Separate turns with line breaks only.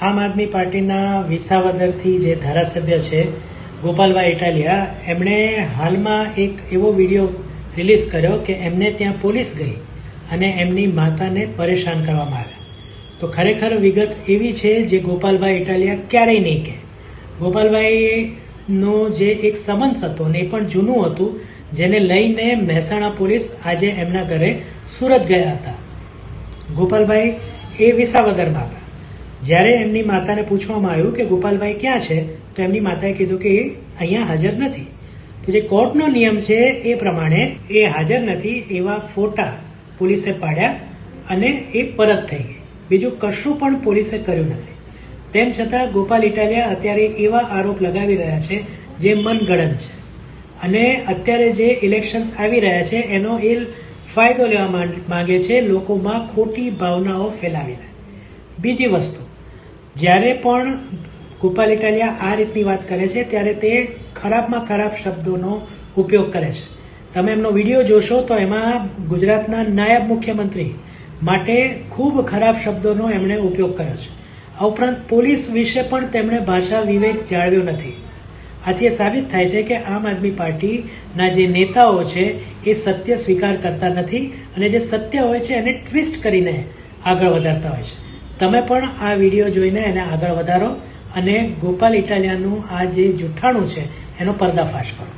આમ આદમી પાર્ટીના વિસાવદરથી જે ધારાસભ્ય છે ગોપાલભાઈ ઇટાલિયા, એમણે હાલમાં એક એવો વિડીયો રિલીઝ કર્યો કે એમને ત્યાં પોલીસ ગઈ અને એમની માતાને પરેશાન કરવામાં આવ્યા. તો ખરેખર વિગત એવી છે જે ગોપાલભાઈ ઇટાલિયા ક્યારેય નહીં કહે. ગોપાલભાઈનો જે એક સમન્સ હતો ને એ પણ જૂનું હતું, જેને લઈને મહેસાણા પોલીસ આજે એમના ઘરે સુરત ગયા હતા. ગોપાલભાઈ એ વિસાવદરમાં હતા. જ્યારે એમની માતાને પૂછવામાં આવ્યું કે ગોપાલભાઈ ક્યાં છે, તો એમની માતાએ કીધું કે એ અહીંયા હાજર નથી. તો જે કોર્ટનો નિયમ છે એ પ્રમાણે એ હાજર નથી એવા ફોટા પોલીસે પાડ્યા અને એ પરત થઈ ગઈ. બીજું કશું પણ પોલીસે કર્યું નથી. તેમ છતાં ગોપાલ ઇટાલિયા અત્યારે એવા આરોપ લગાવી રહ્યા છે જે મનગઢંત છે અને અત્યારે જે ઇલેક્શન્સ આવી રહ્યા છે એનો એ ફાયદો લેવા માંગે છે, લોકોમાં ખોટી ભાવનાઓ ફેલાવીને. બીજી વસ્તુ, જ્યારે પણ ગોપાલ ઇટાલિયા આ રીતની વાત કરે છે ત્યારે તે ખરાબમાં ખરાબ શબ્દોનો ઉપયોગ કરે છે. તમે એમનો વિડીયો જોશો તો એમાં ગુજરાતના નાયબ મુખ્યમંત્રી માટે ખૂબ ખરાબ શબ્દોનો એમણે ઉપયોગ કર્યો છે. આ ઉપરાંત પોલીસ વિશે પણ તેમણે ભાષા વિવેક જાળવ્યો નથી. આથી એ સાબિત થાય છે કે આમ આદમી પાર્ટીના જે નેતાઓ છે એ સત્ય સ્વીકાર કરતા નથી અને જે સત્ય હોય છે એને ટ્વિસ્ટ કરીને આગળ વધારતા હોય છે. તમે પણ આ વિડીયો જોઈને એને આગળ વધારો અને ગોપાલ ઇટાલિયાનું આ જે જૂઠાણું છે એનો પર્દાફાશ કરો.